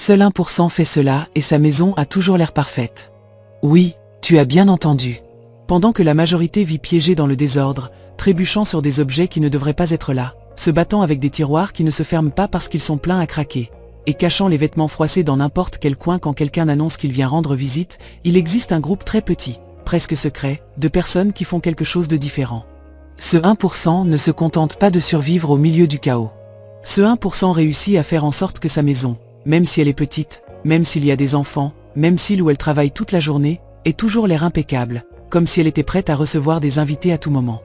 Seul 1% fait cela et sa maison a toujours l'air parfaite. Oui, tu as bien entendu. Pendant que la majorité vit piégée dans le désordre, trébuchant sur des objets qui ne devraient pas être là, se battant avec des tiroirs qui ne se ferment pas parce qu'ils sont pleins à craquer, et cachant les vêtements froissés dans n'importe quel coin quand quelqu'un annonce qu'il vient rendre visite, il existe un groupe très petit, presque secret, de personnes qui font quelque chose de différent. Ce 1% ne se contente pas de survivre au milieu du chaos. Ce 1% réussit à faire en sorte que sa maison, même si elle est petite, même s'il y a des enfants, même s'il ou elle travaille toute la journée, ait toujours l'air impeccable, comme si elle était prête à recevoir des invités à tout moment.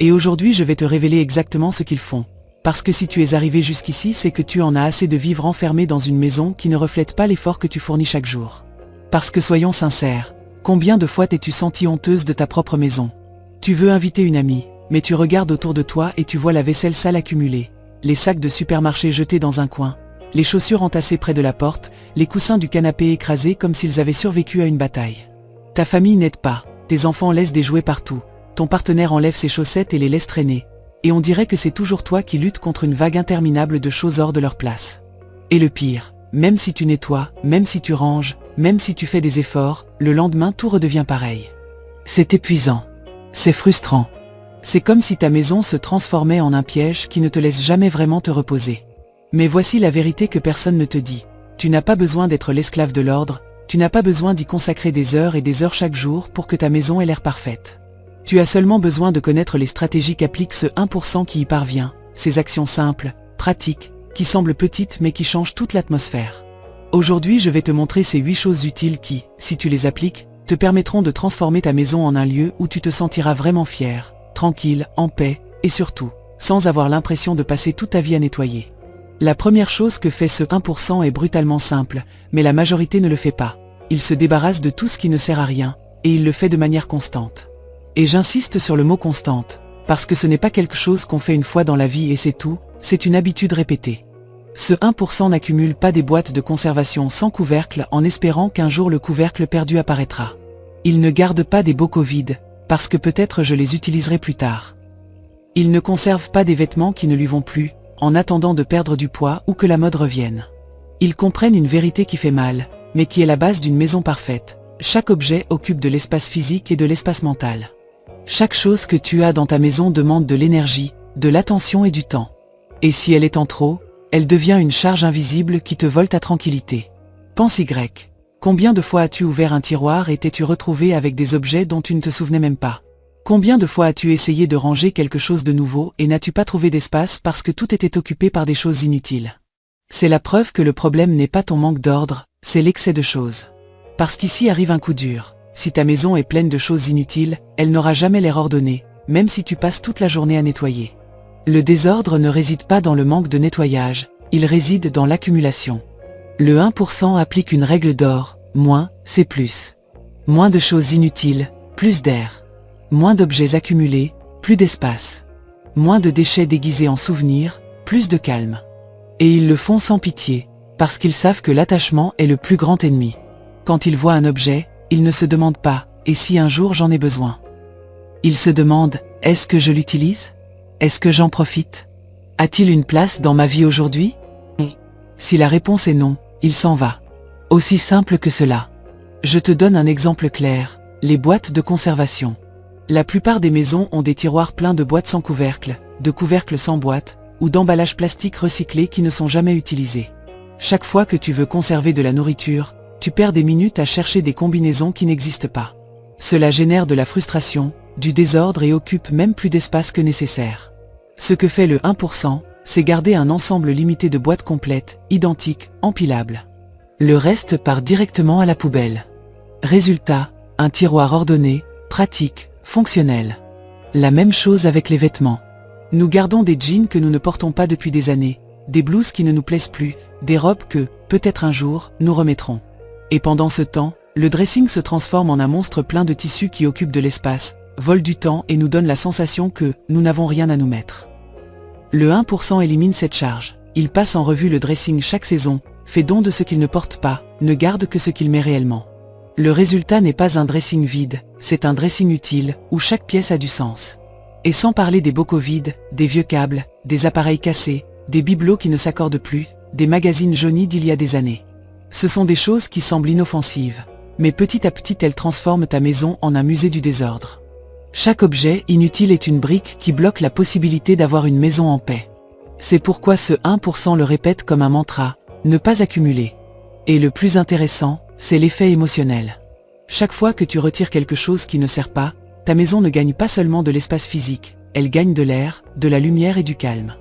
Et aujourd'hui je vais te révéler exactement ce qu'ils font. Parce que si tu es arrivé jusqu'ici, c'est que tu en as assez de vivre enfermé dans une maison qui ne reflète pas l'effort que tu fournis chaque jour. Parce que soyons sincères, combien de fois t'es-tu sentie honteuse de ta propre maison? Tu veux inviter une amie, mais tu regardes autour de toi et tu vois la vaisselle sale accumulée, les sacs de supermarché jetés dans un coin, les chaussures entassées près de la porte, les coussins du canapé écrasés comme s'ils avaient survécu à une bataille. Ta famille n'aide pas, tes enfants laissent des jouets partout, ton partenaire enlève ses chaussettes et les laisse traîner, et on dirait que c'est toujours toi qui luttes contre une vague interminable de choses hors de leur place. Et le pire, même si tu nettoies, même si tu ranges, même si tu fais des efforts, le lendemain tout redevient pareil. C'est épuisant. C'est frustrant. C'est comme si ta maison se transformait en un piège qui ne te laisse jamais vraiment te reposer. Mais voici la vérité que personne ne te dit. Tu n'as pas besoin d'être l'esclave de l'ordre, tu n'as pas besoin d'y consacrer des heures et des heures chaque jour pour que ta maison ait l'air parfaite. Tu as seulement besoin de connaître les stratégies qu'applique ce 1% qui y parvient, ces actions simples, pratiques, qui semblent petites mais qui changent toute l'atmosphère. Aujourd'hui je vais te montrer ces 8 choses utiles qui, si tu les appliques, te permettront de transformer ta maison en un lieu où tu te sentiras vraiment fier, tranquille, en paix, et surtout, sans avoir l'impression de passer toute ta vie à nettoyer. La première chose que fait ce 1% est brutalement simple, mais la majorité ne le fait pas. Il se débarrasse de tout ce qui ne sert à rien, et il le fait de manière constante. Et j'insiste sur le mot constante, parce que ce n'est pas quelque chose qu'on fait une fois dans la vie et c'est tout, c'est une habitude répétée. Ce 1% n'accumule pas des boîtes de conservation sans couvercle en espérant qu'un jour le couvercle perdu apparaîtra. Il ne garde pas des bocaux vides, parce que peut-être je les utiliserai plus tard. Il ne conserve pas des vêtements qui ne lui vont plus, en attendant de perdre du poids ou que la mode revienne. Ils comprennent une vérité qui fait mal, mais qui est la base d'une maison parfaite. Chaque objet occupe de l'espace physique et de l'espace mental. Chaque chose que tu as dans ta maison demande de l'énergie, de l'attention et du temps. Et si elle est en trop, elle devient une charge invisible qui te vole ta tranquillité. Pense Y. Combien de fois as-tu ouvert un tiroir et t'es-tu retrouvé avec des objets dont tu ne te souvenais même pas? Combien de fois as-tu essayé de ranger quelque chose de nouveau et n'as-tu pas trouvé d'espace parce que tout était occupé par des choses inutiles? C'est la preuve que le problème n'est pas ton manque d'ordre, c'est l'excès de choses. Parce qu'ici arrive un coup dur. Si ta maison est pleine de choses inutiles, elle n'aura jamais l'air ordonnée, même si tu passes toute la journée à nettoyer. Le désordre ne réside pas dans le manque de nettoyage, il réside dans l'accumulation. Le 1% applique une règle d'or, moins, c'est plus. Moins de choses inutiles, plus d'air. Moins d'objets accumulés, plus d'espace. Moins de déchets déguisés en souvenirs, plus de calme. Et ils le font sans pitié, parce qu'ils savent que l'attachement est le plus grand ennemi. Quand ils voient un objet, ils ne se demandent pas « et si un jour j'en ai besoin ?» Ils se demandent « est-ce que je l'utilise? Est-ce que j'en profite? A-t-il une place dans ma vie aujourd'hui ?» Si la réponse est non, il s'en va. Aussi simple que cela. Je te donne un exemple clair, les boîtes de conservation. La plupart des maisons ont des tiroirs pleins de boîtes sans couvercle, de couvercles sans boîte, ou d'emballages plastiques recyclés qui ne sont jamais utilisés. Chaque fois que tu veux conserver de la nourriture, tu perds des minutes à chercher des combinaisons qui n'existent pas. Cela génère de la frustration, du désordre et occupe même plus d'espace que nécessaire. Ce que fait le 1%, c'est garder un ensemble limité de boîtes complètes, identiques, empilables. Le reste part directement à la poubelle. Résultat, un tiroir ordonné, pratique, fonctionnel. La même chose avec les vêtements. Nous gardons des jeans que nous ne portons pas depuis des années, des blouses qui ne nous plaisent plus, des robes que, peut-être un jour, nous remettrons. Et pendant ce temps, le dressing se transforme en un monstre plein de tissus qui occupe de l'espace, vole du temps et nous donne la sensation que nous n'avons rien à nous mettre. Le 1% élimine cette charge. Il passe en revue le dressing chaque saison, fait don de ce qu'il ne porte pas, ne garde que ce qu'il met réellement. Le résultat n'est pas un dressing vide, c'est un dressing utile, où chaque pièce a du sens. Et sans parler des bocaux vides, des vieux câbles, des appareils cassés, des bibelots qui ne s'accordent plus, des magazines jaunis d'il y a des années. Ce sont des choses qui semblent inoffensives, mais petit à petit elles transforment ta maison en un musée du désordre. Chaque objet inutile est une brique qui bloque la possibilité d'avoir une maison en paix. C'est pourquoi ce 1% le répète comme un mantra, ne pas accumuler. Et le plus intéressant, c'est l'effet émotionnel. Chaque fois que tu retires quelque chose qui ne sert pas, ta maison ne gagne pas seulement de l'espace physique, elle gagne de l'air, de la lumière et du calme.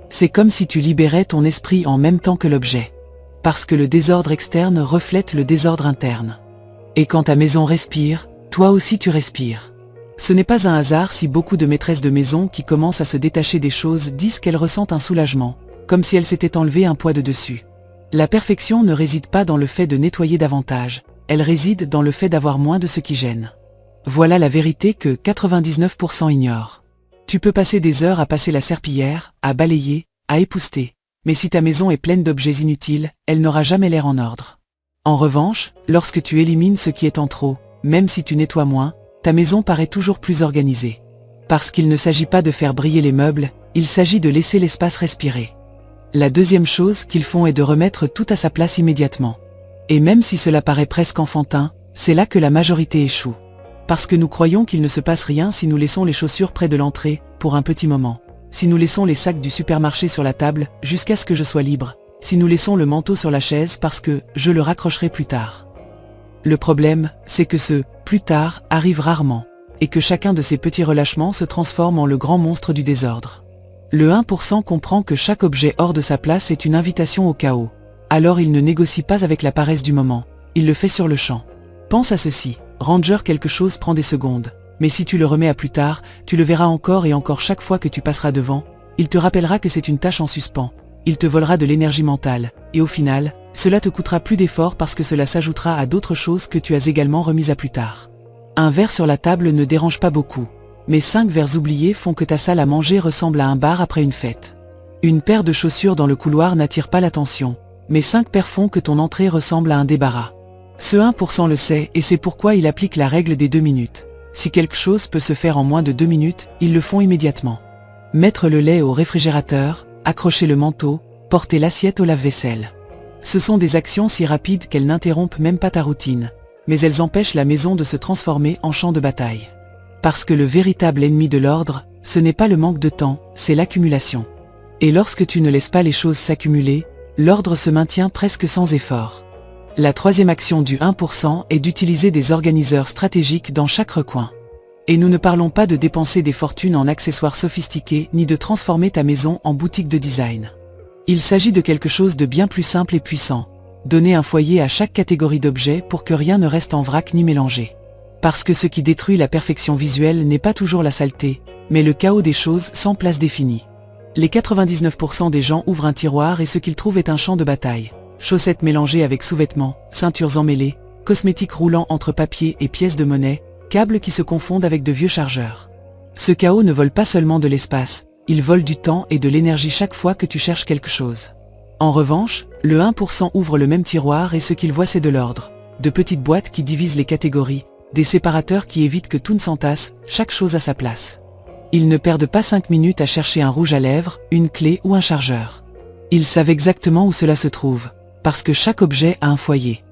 C'est comme si tu libérais ton esprit en même temps que l'objet. Parce que le désordre externe reflète le désordre interne. Et quand ta maison respire, toi aussi tu respires. Ce n'est pas un hasard si beaucoup de maîtresses de maison qui commencent à se détacher des choses disent qu'elles ressentent un soulagement, comme si elles s'étaient enlevé un poids de dessus. La perfection ne réside pas dans le fait de nettoyer davantage, elle réside dans le fait d'avoir moins de ce qui gêne. Voilà la vérité que 99% ignorent. Tu peux passer des heures à passer la serpillière, à balayer, à épousseter. Mais si ta maison est pleine d'objets inutiles, elle n'aura jamais l'air en ordre. En revanche, lorsque tu élimines ce qui est en trop, même si tu nettoies moins, ta maison paraît toujours plus organisée. Parce qu'il ne s'agit pas de faire briller les meubles, il s'agit de laisser l'espace respirer. La deuxième chose qu'ils font est de remettre tout à sa place immédiatement. Et même si cela paraît presque enfantin, c'est là que la majorité échoue. Parce que nous croyons qu'il ne se passe rien si nous laissons les chaussures près de l'entrée, pour un petit moment. Si nous laissons les sacs du supermarché sur la table, jusqu'à ce que je sois libre. Si nous laissons le manteau sur la chaise parce que je le raccrocherai plus tard. Le problème, c'est que ce « plus tard » arrive rarement, et que chacun de ces petits relâchements se transforme en le grand monstre du désordre. Le 1% comprend que chaque objet hors de sa place est une invitation au chaos. Alors il ne négocie pas avec la paresse du moment, il le fait sur le champ. Pense à ceci, ranger quelque chose prend des secondes, mais si tu le remets à plus tard, tu le verras encore et encore chaque fois que tu passeras devant, il te rappellera que c'est une tâche en suspens, il te volera de l'énergie mentale, et au final, cela te coûtera plus d'efforts parce que cela s'ajoutera à d'autres choses que tu as également remises à plus tard. Un verre sur la table ne dérange pas beaucoup, mais 5 verres oubliés font que ta salle à manger ressemble à un bar après une fête. Une paire de chaussures dans le couloir n'attire pas l'attention, mais 5 paires font que ton entrée ressemble à un débarras. Ce 1% le sait et c'est pourquoi il applique la règle des 2 minutes. Si quelque chose peut se faire en moins de 2 minutes, ils le font immédiatement. Mettre le lait au réfrigérateur, accrocher le manteau, porter l'assiette au lave-vaisselle. Ce sont des actions si rapides qu'elles n'interrompent même pas ta routine, mais elles empêchent la maison de se transformer en champ de bataille. Parce que le véritable ennemi de l'ordre, ce n'est pas le manque de temps, c'est l'accumulation. Et lorsque tu ne laisses pas les choses s'accumuler, l'ordre se maintient presque sans effort. La troisième action du 1% est d'utiliser des organiseurs stratégiques dans chaque recoin. Et nous ne parlons pas de dépenser des fortunes en accessoires sophistiqués ni de transformer ta maison en boutique de design. Il s'agit de quelque chose de bien plus simple et puissant. Donner un foyer à chaque catégorie d'objets pour que rien ne reste en vrac ni mélangé. Parce que ce qui détruit la perfection visuelle n'est pas toujours la saleté, mais le chaos des choses sans place définie. Les 99% des gens ouvrent un tiroir et ce qu'ils trouvent est un champ de bataille. Chaussettes mélangées avec sous-vêtements, ceintures emmêlées, cosmétiques roulant entre papier et pièces de monnaie, câbles qui se confondent avec de vieux chargeurs. Ce chaos ne vole pas seulement de l'espace, il vole du temps et de l'énergie chaque fois que tu cherches quelque chose. En revanche, le 1% ouvre le même tiroir et ce qu'il voit c'est de l'ordre. De petites boîtes qui divisent les catégories, des séparateurs qui évitent que tout ne s'entasse, chaque chose à sa place. Ils ne perdent pas 5 minutes à chercher un rouge à lèvres, une clé ou un chargeur. Ils savent exactement où cela se trouve, parce que chaque objet a un foyer.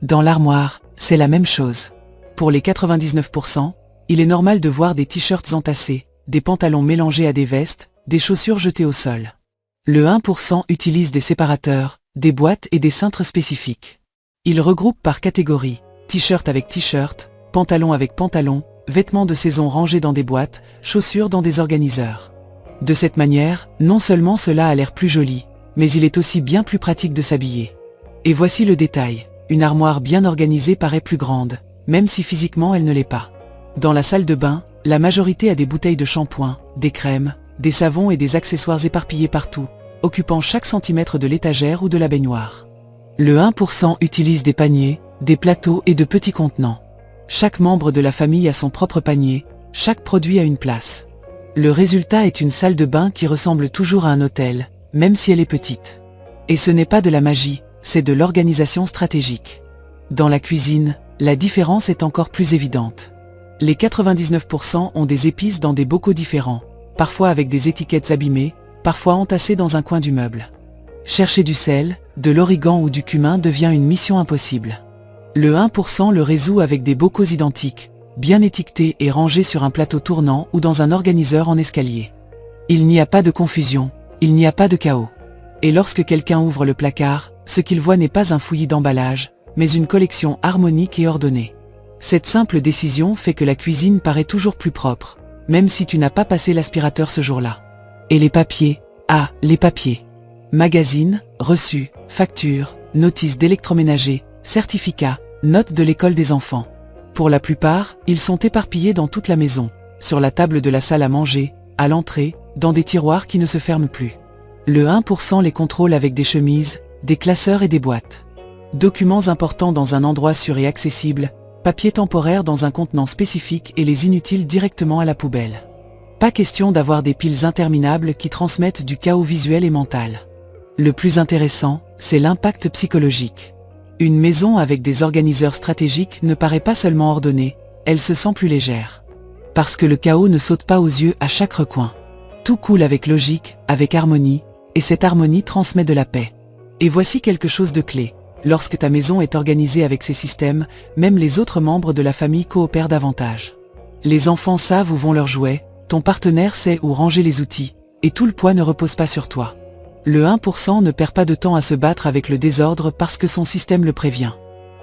Dans l'armoire, c'est la même chose. Pour les 99%, il est normal de voir des t-shirts entassés, des pantalons mélangés à des vestes, des chaussures jetées au sol. Le 1% utilise des séparateurs, des boîtes et des cintres spécifiques. Il regroupe par catégorie, t-shirt avec t-shirt, pantalon avec pantalon, vêtements de saison rangés dans des boîtes, chaussures dans des organiseurs. De cette manière, non seulement cela a l'air plus joli, mais il est aussi bien plus pratique de s'habiller. Et voici le détail, une armoire bien organisée paraît plus grande, même si physiquement elle ne l'est pas. Dans la salle de bain, la majorité a des bouteilles de shampoing, des crèmes, des savons et des accessoires éparpillés partout, occupant chaque centimètre de l'étagère ou de la baignoire. Le 1% utilise des paniers, des plateaux et de petits contenants. Chaque membre de la famille a son propre panier, chaque produit a une place. Le résultat est une salle de bain qui ressemble toujours à un hôtel, même si elle est petite. Et ce n'est pas de la magie, c'est de l'organisation stratégique. Dans la cuisine, la différence est encore plus évidente. Les 99% ont des épices dans des bocaux différents, parfois avec des étiquettes abîmées, parfois entassées dans un coin du meuble. chercher du sel, de l'origan ou du cumin devient une mission impossible. Le 1% le résout avec des bocaux identiques, bien étiquetés et rangés sur un plateau tournant ou dans un organiseur en escalier. Il n'y a pas de confusion, il n'y a pas de chaos. Et lorsque quelqu'un ouvre le placard, ce qu'il voit n'est pas un fouillis d'emballage, mais une collection harmonique et ordonnée. Cette simple décision fait que la cuisine paraît toujours plus propre, même si tu n'as pas passé l'aspirateur ce jour-là. Et les papiers, les papiers. Magazines, reçus, factures, notices d'électroménager, certificats, notes de l'école des enfants. Pour la plupart, ils sont éparpillés dans toute la maison, sur la table de la salle à manger, à l'entrée, dans des tiroirs qui ne se ferment plus. Le 1% les contrôle avec des chemises, des classeurs et des boîtes. Documents importants dans un endroit sûr et accessible, papier temporaire dans un contenant spécifique et les inutiles directement à la poubelle. Pas question d'avoir des piles interminables qui transmettent du chaos visuel et mental. Le plus intéressant, c'est l'impact psychologique. Une maison avec des organiseurs stratégiques ne paraît pas seulement ordonnée, elle se sent plus légère. Parce que le chaos ne saute pas aux yeux à chaque recoin. Tout coule avec logique, avec harmonie, et cette harmonie transmet de la paix. Et voici quelque chose de clé. Lorsque ta maison est organisée avec ces systèmes, même les autres membres de la famille coopèrent davantage. Les enfants savent où vont leurs jouets, ton partenaire sait où ranger les outils, et tout le poids ne repose pas sur toi. Le 1% ne perd pas de temps à se battre avec le désordre parce que son système le prévient.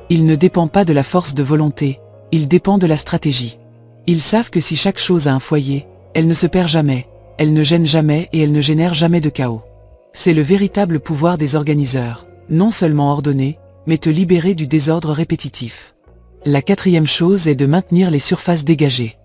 Il ne dépend pas de la force de volonté, il dépend de la stratégie. Ils savent que si chaque chose a un foyer, elle ne se perd jamais, elle ne gêne jamais et elle ne génère jamais de chaos. C'est le véritable pouvoir des organiseurs, non seulement ordonner, mais te libérer du désordre répétitif. La quatrième chose est de maintenir les surfaces dégagées.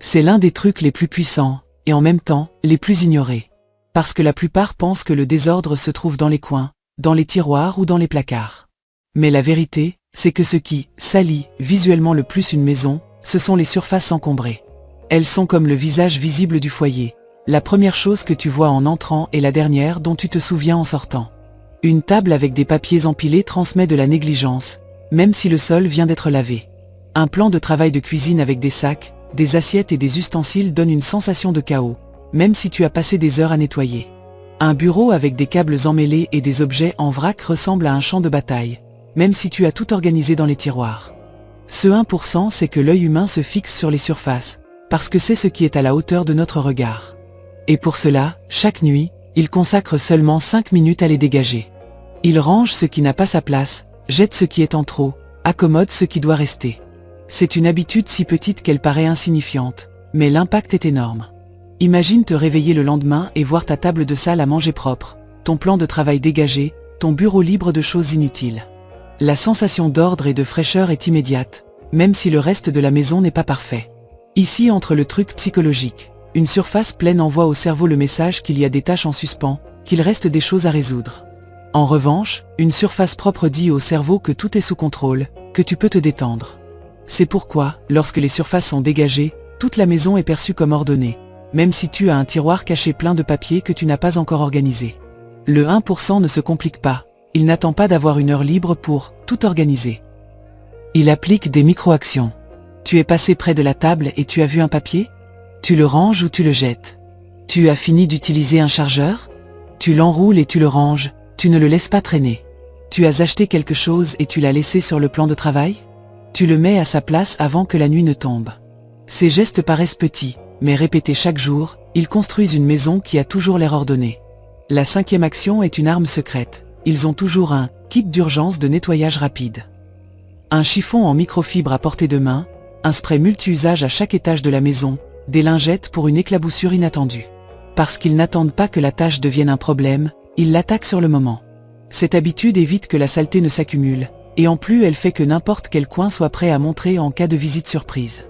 C'est l'un des trucs les plus puissants, et en même temps, les plus ignorés. Parce que la plupart pensent que le désordre se trouve dans les coins, dans les tiroirs ou dans les placards. Mais la vérité, c'est que ce qui salit visuellement le plus une maison, ce sont les surfaces encombrées. Elles sont comme le visage visible du foyer. La première chose que tu vois en entrant est la dernière dont tu te souviens en sortant. Une table avec des papiers empilés transmet de la négligence, même si le sol vient d'être lavé. Un plan de travail de cuisine avec des sacs, des assiettes et des ustensiles donne une sensation de chaos, même si tu as passé des heures à nettoyer. Un bureau avec des câbles emmêlés et des objets en vrac ressemble à un champ de bataille, même si tu as tout organisé dans les tiroirs. Ce 1%, c'est que l'œil humain se fixe sur les surfaces, parce que c'est ce qui est à la hauteur de notre regard. Et pour cela, chaque nuit, il consacre seulement 5 minutes à les dégager. Il range ce qui n'a pas sa place, jette ce qui est en trop, accommode ce qui doit rester. C'est une habitude si petite qu'elle paraît insignifiante, mais l'impact est énorme. Imagine te réveiller le lendemain et voir ta table de salle à manger propre, ton plan de travail dégagé, ton bureau libre de choses inutiles. La sensation d'ordre et de fraîcheur est immédiate, même si le reste de la maison n'est pas parfait. Ici entre le truc psychologique, une surface pleine envoie au cerveau le message qu'il y a des tâches en suspens, qu'il reste des choses à résoudre. En revanche, une surface propre dit au cerveau que tout est sous contrôle, que tu peux te détendre. C'est pourquoi, lorsque les surfaces sont dégagées, toute la maison est perçue comme ordonnée, même si tu as un tiroir caché plein de papiers que tu n'as pas encore organisé. Le 1% ne se complique pas, il n'attend pas d'avoir une heure libre pour tout organiser. Il applique des micro-actions. Tu es passé près de la table et tu as vu un papier? Tu le ranges ou tu le jettes? Tu as fini d'utiliser un chargeur? Tu l'enroules et tu le ranges, tu ne le laisses pas traîner. Tu as acheté quelque chose et tu l'as laissé sur le plan de travail? Tu le mets à sa place avant que la nuit ne tombe. Ces gestes paraissent petits, mais répétés chaque jour, ils construisent une maison qui a toujours l'air ordonnée. La cinquième action est une arme secrète. Ils ont toujours un kit d'urgence de nettoyage rapide. Un chiffon en microfibre à portée de main, un spray multi-usage à chaque étage de la maison, des lingettes pour une éclaboussure inattendue. Parce qu'ils n'attendent pas que la tâche devienne un problème, ils l'attaquent sur le moment. Cette habitude évite que la saleté ne s'accumule, et en plus elle fait que n'importe quel coin soit prêt à montrer en cas de visite surprise.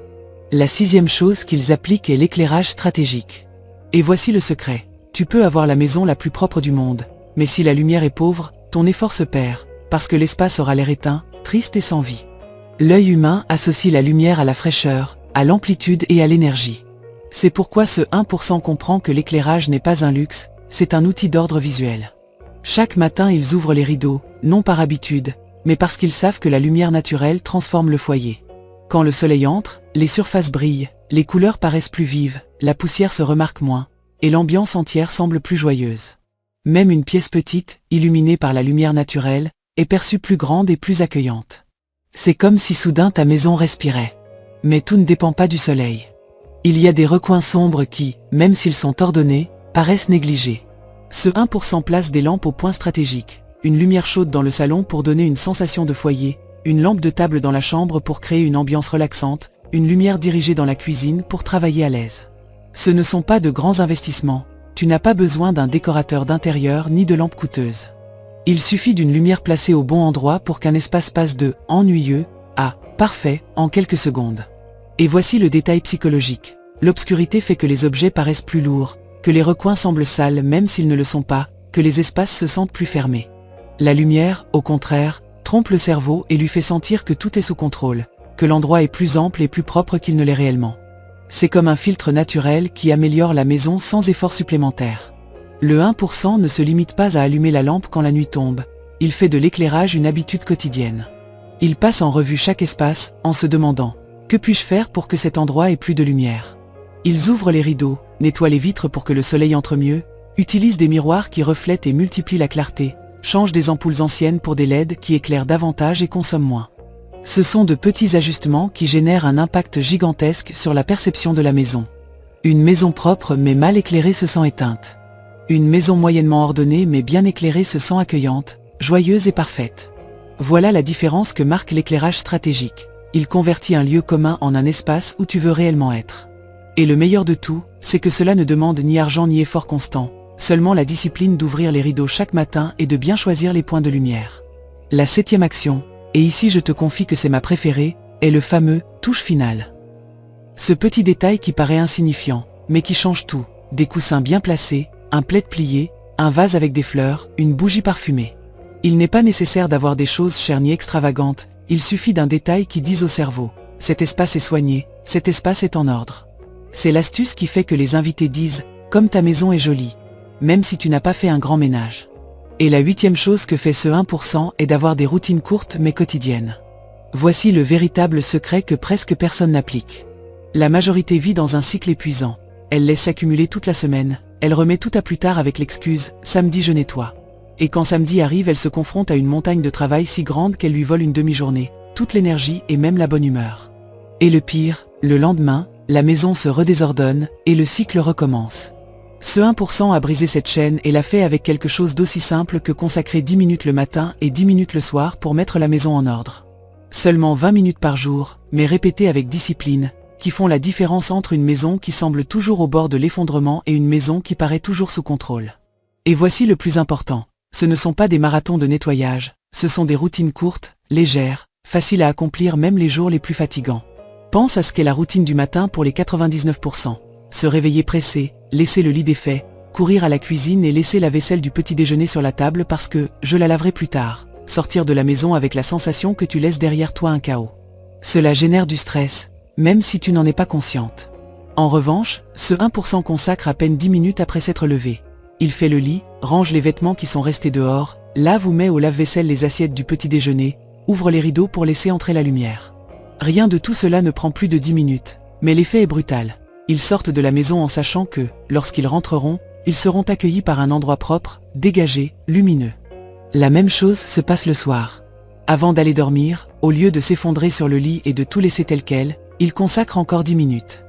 La sixième chose qu'ils appliquent est l'éclairage stratégique. Et voici le secret. Tu peux avoir la maison la plus propre du monde, mais si la lumière est pauvre, ton effort se perd, parce que l'espace aura l'air éteint, triste et sans vie. L'œil humain associe la lumière à la fraîcheur, à l'amplitude et à l'énergie. C'est pourquoi ce 1% comprend que l'éclairage n'est pas un luxe, c'est un outil d'ordre visuel. Chaque matin ils ouvrent les rideaux, non par habitude, mais parce qu'ils savent que la lumière naturelle transforme le foyer. Quand le soleil entre, les surfaces brillent, les couleurs paraissent plus vives, la poussière se remarque moins, et l'ambiance entière semble plus joyeuse. Même une pièce petite, illuminée par la lumière naturelle, est perçue plus grande et plus accueillante. C'est comme si soudain ta maison respirait. Mais tout ne dépend pas du soleil. Il y a des recoins sombres qui, même s'ils sont ordonnés, paraissent négligés. Ce 1% place des lampes au point stratégique, une lumière chaude dans le salon pour donner une sensation de foyer, une lampe de table dans la chambre pour créer une ambiance relaxante, une lumière dirigée dans la cuisine pour travailler à l'aise. Ce ne sont pas de grands investissements, tu n'as pas besoin d'un décorateur d'intérieur ni de lampes coûteuses. Il suffit d'une lumière placée au bon endroit pour qu'un espace passe de « ennuyeux » à « parfait » en quelques secondes. Et voici le détail psychologique. L'obscurité fait que les objets paraissent plus lourds, que les recoins semblent sales même s'ils ne le sont pas, que les espaces se sentent plus fermés. La lumière, au contraire, trompe le cerveau et lui fait sentir que tout est sous contrôle, que l'endroit est plus ample et plus propre qu'il ne l'est réellement. C'est comme un filtre naturel qui améliore la maison sans effort supplémentaire. Le 1% ne se limite pas à allumer la lampe quand la nuit tombe, il fait de l'éclairage une habitude quotidienne. Il passe en revue chaque espace, en se demandant « Que puis-je faire pour que cet endroit ait plus de lumière ?» Ils ouvrent les rideaux, nettoient les vitres pour que le soleil entre mieux, utilisent des miroirs qui reflètent et multiplient la clarté, changent des ampoules anciennes pour des LED qui éclairent davantage et consomment moins. Ce sont de petits ajustements qui génèrent un impact gigantesque sur la perception de la maison. Une maison propre mais mal éclairée se sent éteinte. Une maison moyennement ordonnée mais bien éclairée se sent accueillante, joyeuse et parfaite. Voilà la différence que marque l'éclairage stratégique. Il convertit un lieu commun en un espace où tu veux réellement être. Et le meilleur de tout, c'est que cela ne demande ni argent ni effort constant, seulement la discipline d'ouvrir les rideaux chaque matin et de bien choisir les points de lumière. La 7e action, et ici je te confie que c'est ma préférée, est le fameux « touche finale ». Ce petit détail qui paraît insignifiant, mais qui change tout, des coussins bien placés, un plaid plié, un vase avec des fleurs, une bougie parfumée. Il n'est pas nécessaire d'avoir des choses chères ni extravagantes, il suffit d'un détail qui dise au cerveau « cet espace est soigné, cet espace est en ordre ». C'est l'astuce qui fait que les invités disent « comme ta maison est jolie », même si tu n'as pas fait un grand ménage. Et la 8e chose que fait ce 1% est d'avoir des routines courtes mais quotidiennes. Voici le véritable secret que presque personne n'applique. La majorité vit dans un cycle épuisant. Elle laisse s'accumuler toute la semaine, elle remet tout à plus tard avec l'excuse « samedi je nettoie ». Et quand samedi arrive, elle se confronte à une montagne de travail si grande qu'elle lui vole une demi-journée, toute l'énergie et même la bonne humeur. Et le pire, le lendemain, la maison se redésordonne et le cycle recommence. Ce 1% a brisé cette chaîne et l'a fait avec quelque chose d'aussi simple que consacrer 10 minutes le matin et 10 minutes le soir pour mettre la maison en ordre. Seulement 20 minutes par jour, mais répétées avec discipline, qui font la différence entre une maison qui semble toujours au bord de l'effondrement et une maison qui paraît toujours sous contrôle. Et voici le plus important, ce ne sont pas des marathons de nettoyage, ce sont des routines courtes, légères, faciles à accomplir même les jours les plus fatigants. Pense à ce qu'est la routine du matin pour les 99%. Se réveiller pressé, laisser le lit défait, courir à la cuisine et laisser la vaisselle du petit déjeuner sur la table parce que « je la laverai plus tard ». Sortir de la maison avec la sensation que tu laisses derrière toi un chaos. Cela génère du stress, même si tu n'en es pas consciente. En revanche, ce 1% consacre à peine 10 minutes après s'être levé. Il fait le lit, range les vêtements qui sont restés dehors, lave ou met au lave-vaisselle les assiettes du petit déjeuner, ouvre les rideaux pour laisser entrer la lumière. Rien de tout cela ne prend plus de 10 minutes, mais l'effet est brutal. Ils sortent de la maison en sachant que, lorsqu'ils rentreront, ils seront accueillis par un endroit propre, dégagé, lumineux. La même chose se passe le soir. Avant d'aller dormir, au lieu de s'effondrer sur le lit et de tout laisser tel quel, ils consacrent encore 10 minutes.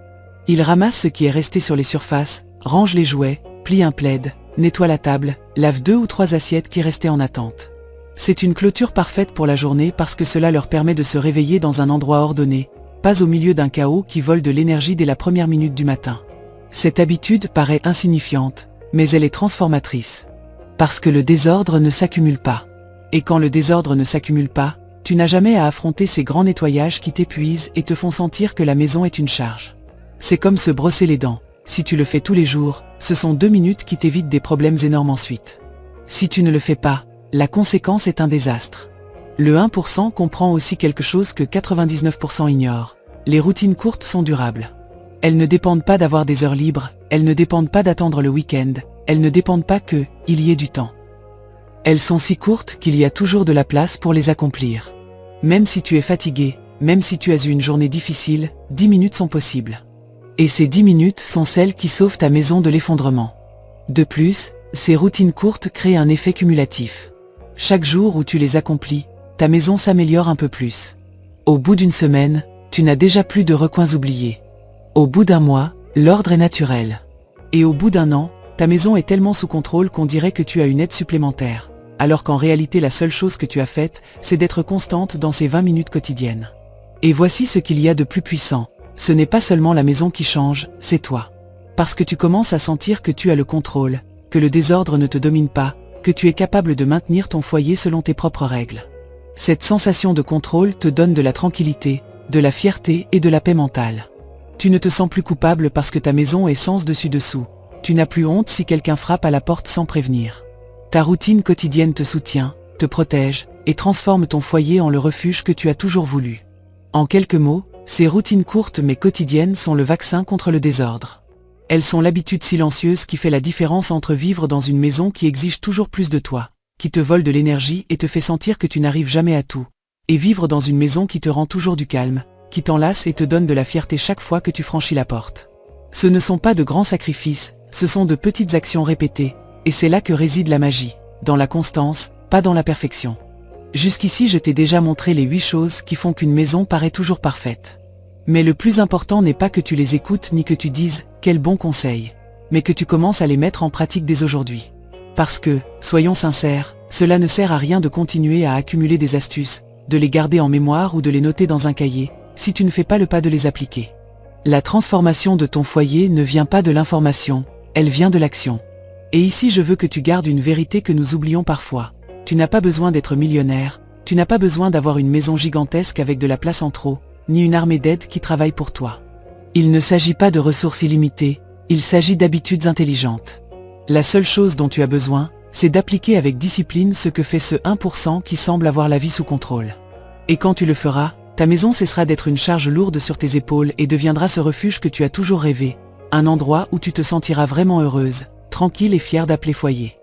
Ils ramassent ce qui est resté sur les surfaces, rangent les jouets, plient un plaid, nettoient la table, lavent 2 ou 3 assiettes qui restaient en attente. C'est une clôture parfaite pour la journée parce que cela leur permet de se réveiller dans un endroit ordonné, pas au milieu d'un chaos qui vole de l'énergie dès la première minute du matin. Cette habitude paraît insignifiante, mais elle est transformatrice. Parce que le désordre ne s'accumule pas. Et quand le désordre ne s'accumule pas, tu n'as jamais à affronter ces grands nettoyages qui t'épuisent et te font sentir que la maison est une charge. C'est comme se brosser les dents. Si tu le fais tous les jours, ce sont 2 minutes qui t'évitent des problèmes énormes ensuite. Si tu ne le fais pas, la conséquence est un désastre. Le 1% comprend aussi quelque chose que 99% ignorent. Les routines courtes sont durables. Elles ne dépendent pas d'avoir des heures libres, elles ne dépendent pas d'attendre le week-end, elles ne dépendent pas qu'il y ait du temps. Elles sont si courtes qu'il y a toujours de la place pour les accomplir. Même si tu es fatigué, même si tu as eu une journée difficile, 10 minutes sont possibles. Et ces 10 minutes sont celles qui sauvent ta maison de l'effondrement. De plus, Ces routines courtes créent un effet cumulatif. Chaque jour où tu les accomplis, ta maison s'améliore un peu plus. Au bout d'une semaine, tu n'as déjà plus de recoins oubliés. Au bout d'un mois, l'ordre est naturel. Et au bout d'un an, ta maison est tellement sous contrôle qu'on dirait que tu as une aide supplémentaire. Alors qu'en réalité la seule chose que tu as faite, c'est d'être constante dans ces 20 minutes quotidiennes. Et voici ce qu'il y a de plus puissant. Ce n'est pas seulement la maison qui change, c'est toi. Parce que tu commences à sentir que tu as le contrôle, que le désordre ne te domine pas, que tu es capable de maintenir ton foyer selon tes propres règles. Cette sensation de contrôle te donne de la tranquillité, de la fierté et de la paix mentale. Tu ne te sens plus coupable parce que ta maison est sens dessus-dessous. Tu n'as plus honte si quelqu'un frappe à la porte sans prévenir. Ta routine quotidienne te soutient, te protège et transforme ton foyer en le refuge que tu as toujours voulu. En quelques mots, ces routines courtes mais quotidiennes sont le vaccin contre le désordre. Elles sont l'habitude silencieuse qui fait la différence entre vivre dans une maison qui exige toujours plus de toi, qui te vole de l'énergie et te fait sentir que tu n'arrives jamais à tout, et vivre dans une maison qui te rend toujours du calme, qui t'enlace et te donne de la fierté chaque fois que tu franchis la porte. Ce ne sont pas de grands sacrifices, ce sont de petites actions répétées, et c'est là que réside la magie, dans la constance, pas dans la perfection. Jusqu'ici je t'ai déjà montré les 8 choses qui font qu'une maison paraît toujours parfaite. Mais le plus important n'est pas que tu les écoutes ni que tu dises « quel bon conseil », mais que tu commences à les mettre en pratique dès aujourd'hui. Parce que, soyons sincères, cela ne sert à rien de continuer à accumuler des astuces, de les garder en mémoire ou de les noter dans un cahier, si tu ne fais pas le pas de les appliquer. La transformation de ton foyer ne vient pas de l'information, elle vient de l'action. Et ici je veux que tu gardes une vérité que nous oublions parfois. Tu n'as pas besoin d'être millionnaire, tu n'as pas besoin d'avoir une maison gigantesque avec de la place en trop, ni une armée d'aide qui travaille pour toi. Il ne s'agit pas de ressources illimitées, il s'agit d'habitudes intelligentes. La seule chose dont tu as besoin, c'est d'appliquer avec discipline ce que fait ce 1% qui semble avoir la vie sous contrôle. Et quand tu le feras, ta maison cessera d'être une charge lourde sur tes épaules et deviendra ce refuge que tu as toujours rêvé, un endroit où tu te sentiras vraiment heureuse, tranquille et fière d'appeler foyer.